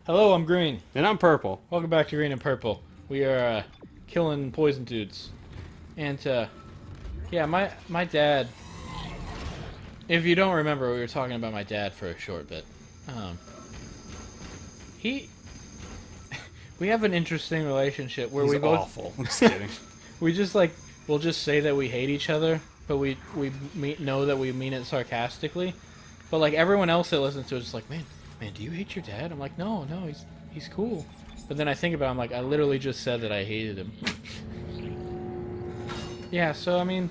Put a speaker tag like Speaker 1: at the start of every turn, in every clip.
Speaker 1: Hello, I'm Green.
Speaker 2: And I'm purple.
Speaker 1: Welcome back to Green and Purple. We are killing poison dudes. And yeah, my dad. If you don't remember, we were talking about my dad for a short bit. He, we have an interesting relationship where
Speaker 2: He's
Speaker 1: we both
Speaker 2: awful. I'm just kidding.
Speaker 1: we just like we'll just say that we hate each other, but we know that we mean it sarcastically. But like everyone else that listens to it is like, man, do you hate your dad? I'm like, no, he's cool. But then I think about it, I'm like, I literally just said that I hated him. Yeah, so I mean,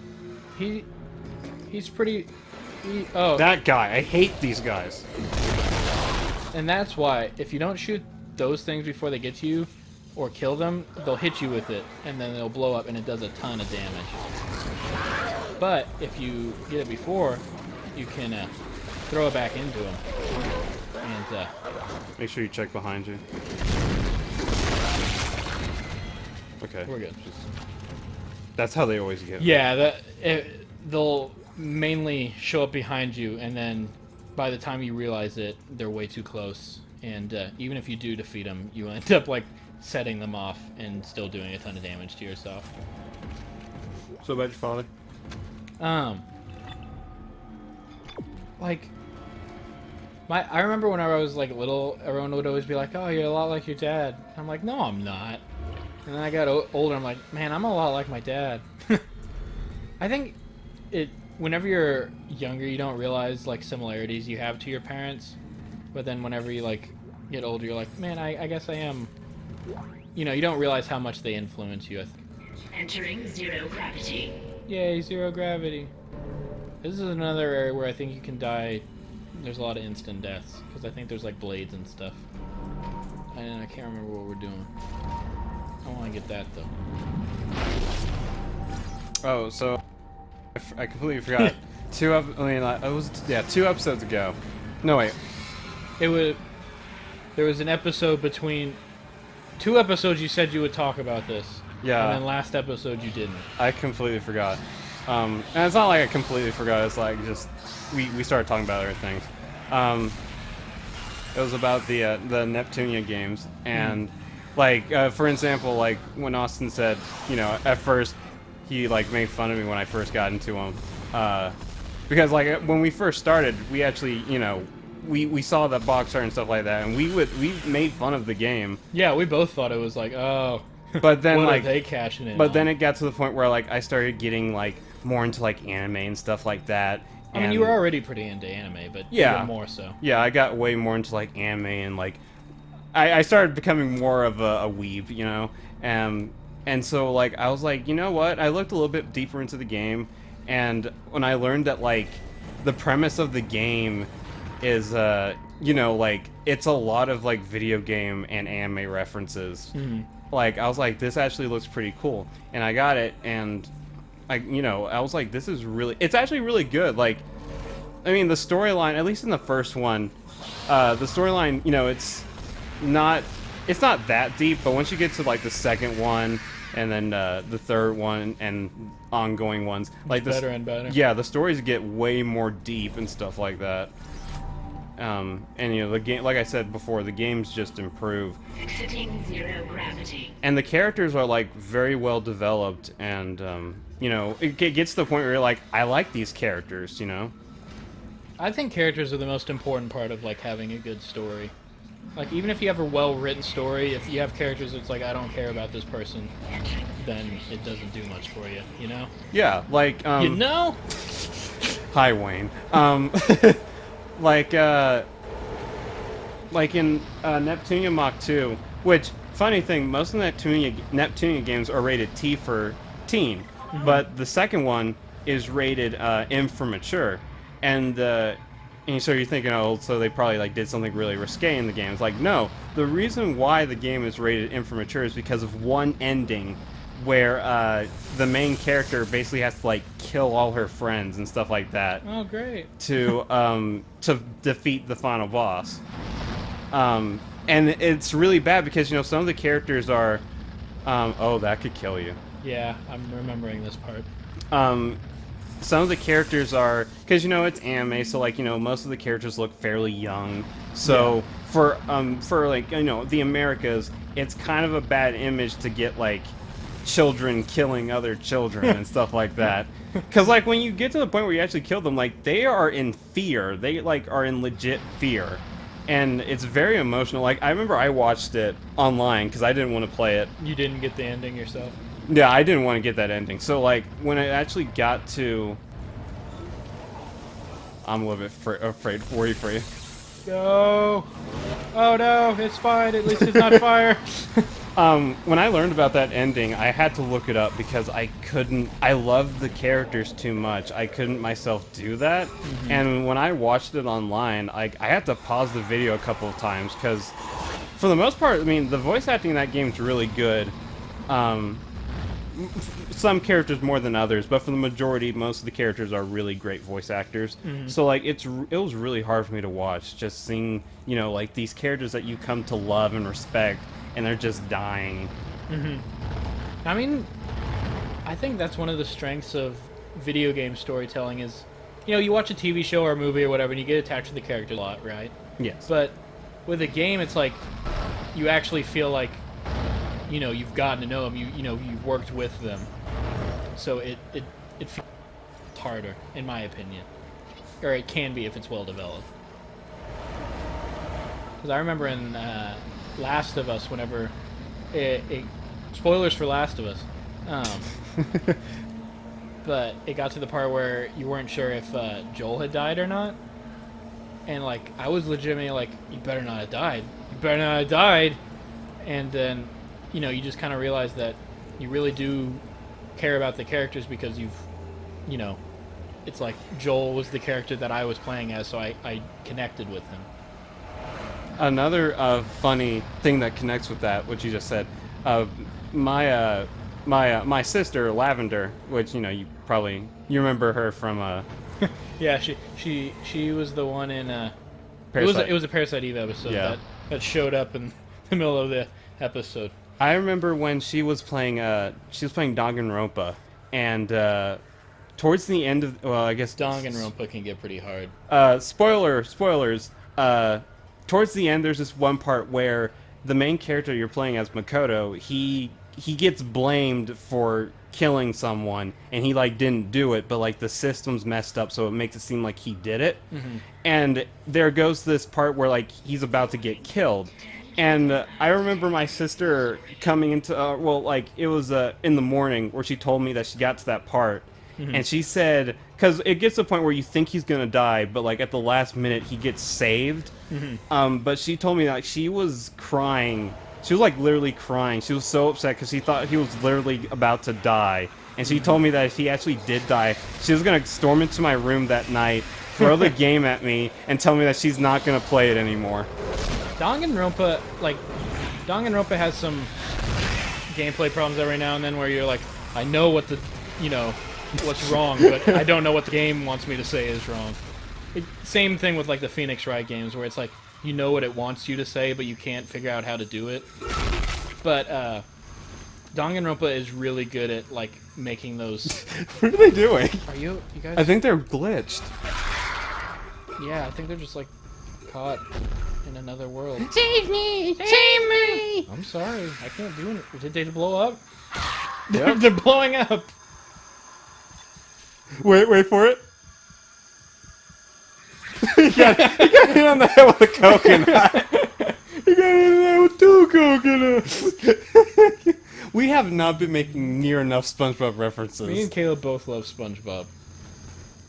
Speaker 1: he's pretty. Oh,
Speaker 2: That guy. I hate these guys.
Speaker 1: and that's why if you don't shoot those things before they get to you, or kill them, they'll hit you with it, and then they'll blow up, and it does a ton of damage. But if you get it before, you can throw it back into them. And
Speaker 2: Make sure you check behind you. Okay.
Speaker 1: we're good.
Speaker 2: That's how they always get.
Speaker 1: Yeah, they'll mainly show up behind you, and then by the time you realize it, they're way too close. And even if you do defeat them, you end up like setting them off and still doing a ton of damage to yourself.
Speaker 2: So about your father?
Speaker 1: Like, I remember when I was like little, everyone would always be like, "Oh, you're a lot like your dad." I'm like, "No, I'm not." And then I got older, I'm like, "Man, I'm a lot like my dad." I think whenever you're younger, you don't realize like similarities you have to your parents, but then whenever you like get older, you're like, "Man, I guess I am." You know, you don't realize how much they influence you.
Speaker 3: Entering zero gravity.
Speaker 1: Yay, zero gravity. This is another area where I think you can die. There's a lot of instant deaths, because I think there's like blades and stuff. And I can't remember what we're doing. I want to get that though.
Speaker 2: Oh, so I completely forgot. Two episodes ago. No wait.
Speaker 1: There was an episode between 2 episodes you said you would talk about this.
Speaker 2: Yeah.
Speaker 1: And then last episode you didn't.
Speaker 2: I completely forgot. And it's not like I completely forgot. It's like just we started talking about other things. It was about the Neptunia games, and like for example, like when Austin said, you know, at first he like made fun of me when I first got into them, because like when we first started, we actually, you know, we saw that box art and stuff like that, and we made fun of the game.
Speaker 1: Yeah, we both thought it was like, oh,
Speaker 2: But then
Speaker 1: what
Speaker 2: like
Speaker 1: are they cashing in
Speaker 2: But
Speaker 1: on?
Speaker 2: then it got to the point where like I started getting like more into like anime and stuff like that.
Speaker 1: I mean, you were already pretty into anime, but
Speaker 2: Yeah.
Speaker 1: even more so.
Speaker 2: Yeah, I got way more into like anime, and like I started becoming more of a weeb, you know. And so like I was like, you know what? I looked a little bit deeper into the game, and when I learned that like the premise of the game is you know, like it's a lot of like video game and anime references. Like I was like, this actually looks pretty cool, and I got it, and I was like, this is really, it's actually really good. Like, I mean, the storyline, at least in the first one, the storyline, you know, it's not that deep, but once you get to like the second one and then the third one and ongoing ones, like this,
Speaker 1: Better and better.
Speaker 2: yeah, the stories get way more deep and stuff like that. And you know, the game, like I said before, the games just improve.
Speaker 3: Exiting zero gravity.
Speaker 2: And the characters are like very well developed, and you know, it gets to the point where you're like, I like these characters, you know.
Speaker 1: I think characters are the most important part of like having a good story. Like even if you have a well-written story, if you have characters that's like, I don't care about this person, then it doesn't do much for you, you know?
Speaker 2: Yeah, like
Speaker 1: You know?
Speaker 2: hi Wayne. Like in Neptunia Mach 2, which, funny thing, most of the Neptunia games are rated T for teen, but the second one is rated M for mature, and so you're thinking, oh, so they probably like did something really risque in the game. It's like, no, the reason why the game is rated M for mature is because of one ending where the main character basically has to like kill all her friends and stuff like that
Speaker 1: Oh, great.
Speaker 2: to defeat the final boss. And it's really bad because, you know, some of the characters are oh, that could kill you.
Speaker 1: Yeah, I'm remembering this part.
Speaker 2: Some of the characters are, because, you know, it's anime, so like, you know, most of the characters look fairly young, so for like, you know, the Americas, it's kind of a bad image to get like children killing other children and stuff like that. Because like when you get to the point where you actually kill them, like they are in fear. They like are in legit fear, and it's very emotional. Like I remember I watched it online because I didn't want to play it.
Speaker 1: You didn't get the ending yourself?
Speaker 2: Yeah, I didn't want to get that ending. So like when I actually got to, I'm a little bit worried for you.
Speaker 1: Go! Oh no, it's fine. At least it's not fire.
Speaker 2: When I learned about that ending, I had to look it up because I couldn't. I loved the characters too much. I couldn't myself do that. And when I watched it online, I had to pause the video a couple of times because, for the most part, I mean, the voice acting in that game is really good. Some characters more than others, but for the majority, most of the characters are really great voice actors. So like it was really hard for me to watch, just seeing, you know, like these characters that you come to love and respect, and they're just dying.
Speaker 1: I mean, I think that's one of the strengths of video game storytelling is, you know, you watch a TV show or a movie or whatever, and you get attached to the characters a lot, right?
Speaker 2: Yes.
Speaker 1: But with a game, it's like you actually feel like, you know, you've gotten to know them. You know, you've worked with them. So it feels harder, in my opinion, or it can be if it's well developed. Because I remember in Last of Us, whenever spoilers for Last of Us, but it got to the part where you weren't sure if Joel had died or not, and like I was legitimately like, you better not have died. You better not have died. And then, you know, you just kind of realize that you really do care about the characters because you know, it's like Joel was the character that I was playing as, so I connected with him.
Speaker 2: Another funny thing that connects with that, what you just said, my sister Lavender, which, you know, you remember her from
Speaker 1: Yeah, she was the one in
Speaker 2: Parasite.
Speaker 1: it was a Parasite Eve episode that showed up in the middle of the episode.
Speaker 2: I remember when she was playing Danganronpa, and towards the end of, well, I guess
Speaker 1: Danganronpa can get pretty hard.
Speaker 2: Spoilers. Towards the end, there's this one part where the main character you're playing as, Makoto, he gets blamed for killing someone, and he like didn't do it, but like the system's messed up, so it makes it seem like he did it. And there goes this part where like he's about to get killed. And I remember my sister coming into, well, like, it was in the morning where she told me that she got to that part. And she said, because it gets to the point where you think he's going to die, but, like, at the last minute, he gets saved. But she told me, like, she was crying. She was, like, literally crying. She was so upset because she thought he was literally about to die. And she told me that if he actually did die, she was going to storm into my room that night, throw the game at me, and tell me that she's not going to play it anymore.
Speaker 1: Danganronpa has some gameplay problems every now and then where you're like, I know what what's wrong, but I don't know what the game wants me to say is wrong. Same thing with like the Phoenix Wright games where it's like, you know what it wants you to say, but you can't figure out how to do it. But Danganronpa is really good at like making those.
Speaker 2: What are they doing?
Speaker 1: Are you guys?
Speaker 2: I think they're glitched.
Speaker 1: Yeah, I think they're just like caught in another world.
Speaker 4: Save me! Save me!
Speaker 1: I'm sorry, I can't do it. Did they blow up?
Speaker 2: Yep.
Speaker 1: They're blowing up.
Speaker 2: Wait for it. he got hit on the head with a coconut. He got hit on the head with 2 coconuts. We have not been making near enough SpongeBob references.
Speaker 1: Me and Caleb both love SpongeBob.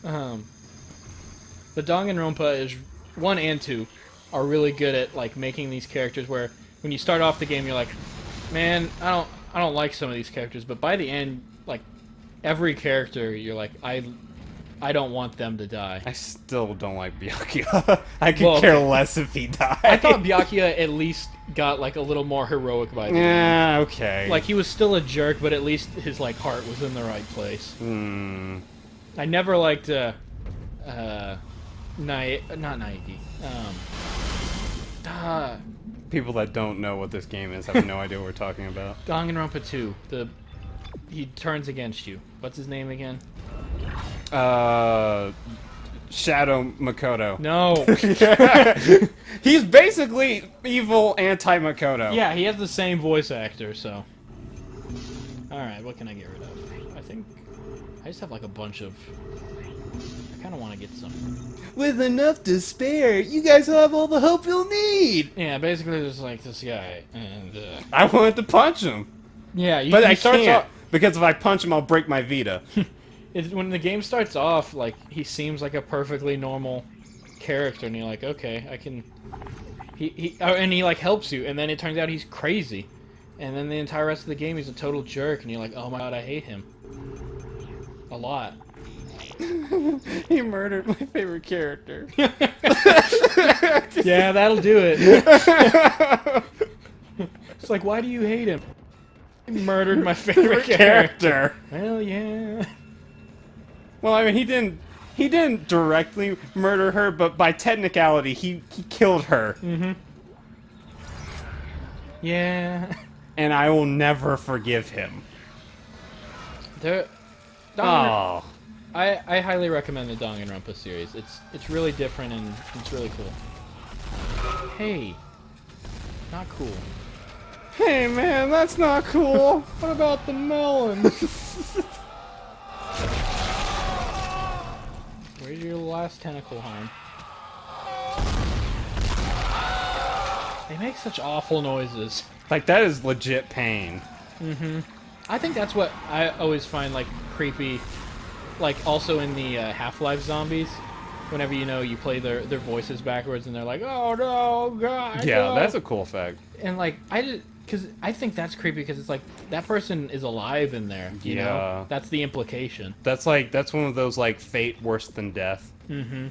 Speaker 1: The Danganronpa is 1 and 2 are really good at like making these characters where when you start off the game you're like, man, I don't like some of these characters, but by the end, like every character you're like, I don't want them to die.
Speaker 2: I still don't like Byakuya. I could care less if he died.
Speaker 1: I thought Byakuya at least got like a little more heroic by the end.
Speaker 2: Yeah, okay.
Speaker 1: Like he was still a jerk, but at least his like heart was in the right place. I never liked not Naiki.
Speaker 2: People that don't know what this game is have no idea what we're talking about.
Speaker 1: Danganronpa 2. He turns against you. What's his name again?
Speaker 2: Shadow Makoto.
Speaker 1: No.
Speaker 2: He's basically evil anti-Makoto.
Speaker 1: Yeah, he has the same voice actor, so. Alright, what can I get rid of? I think I just have like a bunch of. I kind of want to get some.
Speaker 2: With enough to spare, you guys will have all the hope you'll need.
Speaker 1: Yeah, basically there's like this guy, and
Speaker 2: I wanted to punch him,
Speaker 1: yeah,
Speaker 2: but I
Speaker 1: starts
Speaker 2: can't
Speaker 1: off,
Speaker 2: because if I punch him, I'll break my Vita.
Speaker 1: when the game starts off, like he seems like a perfectly normal character, and you're like, okay, I can. And he like helps you, and then it turns out he's crazy, and then the entire rest of the game he's a total jerk, and you're like, oh my god, I hate him a lot.
Speaker 2: He murdered my favorite character.
Speaker 1: Yeah, that'll do it. It's like, why do you hate him? He murdered my favorite character. Well, yeah.
Speaker 2: Well, I mean, he didn't directly murder her, but by technicality, he killed her.
Speaker 1: Mm-hmm. Yeah.
Speaker 2: And I will never forgive him. Oh.
Speaker 1: I highly recommend the Danganronpa series. It's really different and it's really cool. Hey, not cool.
Speaker 2: Hey man, that's not cool.
Speaker 1: What about the melons? Where's your last tentacle harm? They make such awful noises.
Speaker 2: Like, that is legit pain.
Speaker 1: Mm-hmm. I think that's what I always find, like, creepy. Like, also in the Half-Life zombies. Whenever, you play their voices backwards and they're like, oh no, God.
Speaker 2: Yeah,
Speaker 1: no.
Speaker 2: that's a cool effect.
Speaker 1: And, like, because I think that's creepy because it's like, that person is alive in there, you know? That's the implication.
Speaker 2: That's one of those, like, fate worse than death.
Speaker 1: Mm-hmm.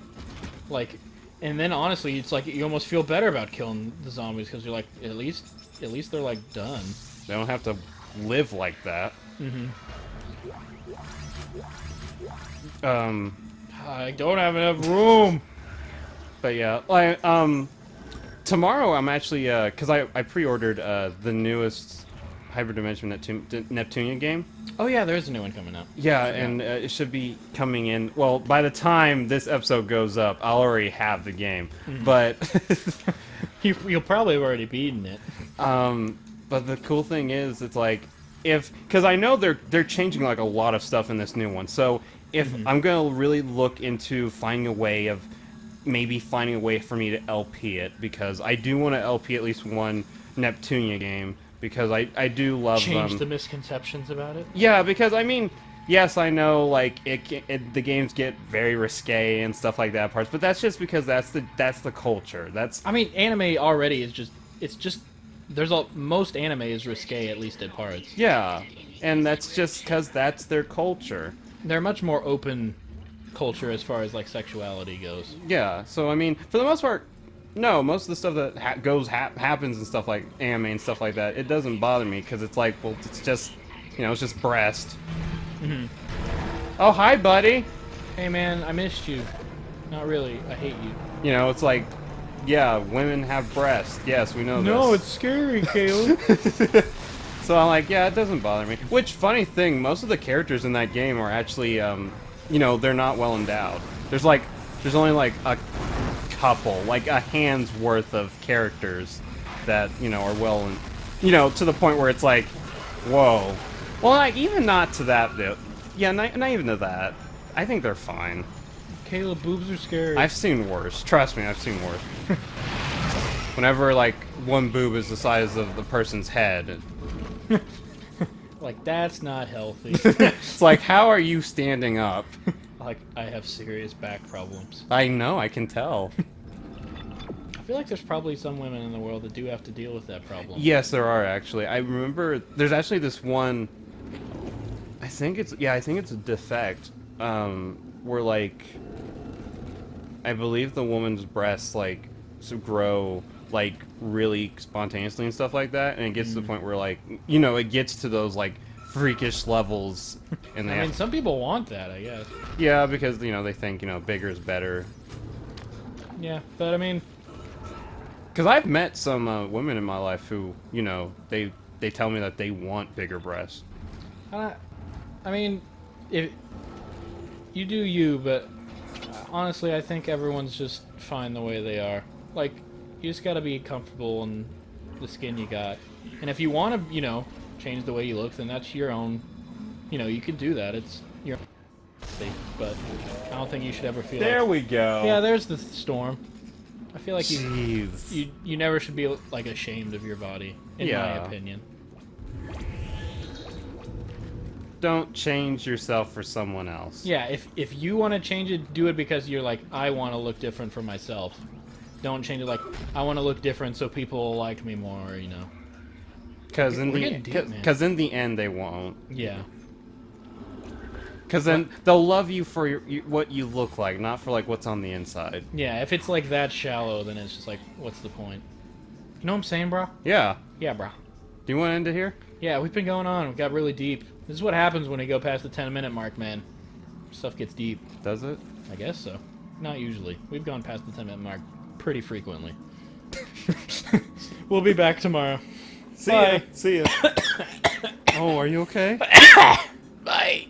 Speaker 1: Like, and then honestly, it's like, you almost feel better about killing the zombies because you're like, at least they're, like, done.
Speaker 2: They don't have to live like that.
Speaker 1: Mm-hmm.
Speaker 2: I
Speaker 1: don't have enough room.
Speaker 2: But yeah, like, tomorrow I'm actually, because I pre-ordered the newest Hyperdimension Neptunia game.
Speaker 1: Oh yeah, there's a new one coming out.
Speaker 2: Yeah, and it should be coming in. Well, by the time this episode goes up, I'll already have the game.
Speaker 1: Mm-hmm.
Speaker 2: But
Speaker 1: you'll probably have already beaten it.
Speaker 2: But the cool thing is, it's like, because I know they're changing like a lot of stuff in this new one. So if I'm gonna really look into finding a way for me to LP it, because I do want to LP at least one Neptunia game, because I do love them.
Speaker 1: Change the misconceptions about it.
Speaker 2: Yeah, because I mean, yes, I know like the games get very risque and stuff like that parts, but that's just because that's the culture.
Speaker 1: I mean, anime already is just most anime is risque, at least at parts.
Speaker 2: Yeah, and that's just because that's their culture.
Speaker 1: They're much more open culture as far as like sexuality goes.
Speaker 2: Yeah, so I mean, for the most part, no, most of the stuff that happens and stuff like anime and stuff like that, it doesn't bother me because it's like, well, it's just, it's just breast.
Speaker 1: Mm-hmm.
Speaker 2: Oh, hi, buddy.
Speaker 1: Hey, man, I missed you. Not really. I hate you.
Speaker 2: It's like, yeah, women have breasts. Yes, we know this.
Speaker 1: No, it's scary, Caleb.
Speaker 2: So I'm like, yeah, it doesn't bother me. Which, funny thing, most of the characters in that game are actually, they're not well endowed. There's only like a couple, like a hand's worth of characters that, are well, to the point where it's like, whoa. Well, like, even not to that bit. Yeah, not even to that. I think they're fine.
Speaker 1: Caleb, boobs are scary.
Speaker 2: I've seen worse. Trust me, I've seen worse. Whenever, like, one boob is the size of the person's head.
Speaker 1: Like, that's not healthy.
Speaker 2: It's like, how are you standing up?
Speaker 1: Like, I have serious back problems.
Speaker 2: I know, I can tell.
Speaker 1: I feel like there's probably some women in the world that do have to deal with that problem.
Speaker 2: Yes, there are, actually. I remember, there's actually this one, I think it's a defect, where, like, I believe the woman's breasts, like, grow, like, really spontaneously and stuff like that, and it gets to the point where, like, it gets to those, like, freakish levels, and
Speaker 1: I mean, some people want that, I guess.
Speaker 2: Yeah, because, they think, bigger is better.
Speaker 1: Yeah, but, I mean...
Speaker 2: Because I've met some women in my life who, they tell me that they want bigger breasts.
Speaker 1: I mean, if you do you, but honestly, I think everyone's just fine the way they are. Like, you just gotta be comfortable in the skin you got. And if you want to, change the way you look, then that's your own. You can do that. It's your own mistake, but I don't think you should ever feel
Speaker 2: There
Speaker 1: like...
Speaker 2: we go.
Speaker 1: Yeah, there's the storm. I feel like
Speaker 2: Jeez.
Speaker 1: you never should be, like, ashamed of your body, in my
Speaker 2: Yeah.
Speaker 1: opinion.
Speaker 2: Don't change yourself for someone else.
Speaker 1: Yeah, if you want to change it, do it because you're like, I want to look different for myself. Don't change it like, I want to look different so people will like me more,
Speaker 2: Because in
Speaker 1: We're
Speaker 2: the
Speaker 1: getting deep, man.
Speaker 2: because in the end they won't.
Speaker 1: Yeah.
Speaker 2: Because then they'll love you for what you look like, not for like what's on the inside.
Speaker 1: Yeah, if it's like that shallow, then it's just like, what's the point? You know what I'm saying, bro?
Speaker 2: Yeah.
Speaker 1: Yeah, bro.
Speaker 2: Do you want to end it here?
Speaker 1: Yeah, we've been going on. We got really deep. This is what happens when we go past the 10-minute mark, man. Stuff gets deep.
Speaker 2: Does it?
Speaker 1: I guess so. Not usually. We've gone past the 10-minute mark pretty frequently. We'll be back tomorrow.
Speaker 2: See
Speaker 1: Bye.
Speaker 2: ya. See ya. Oh, are you okay?
Speaker 1: Bye.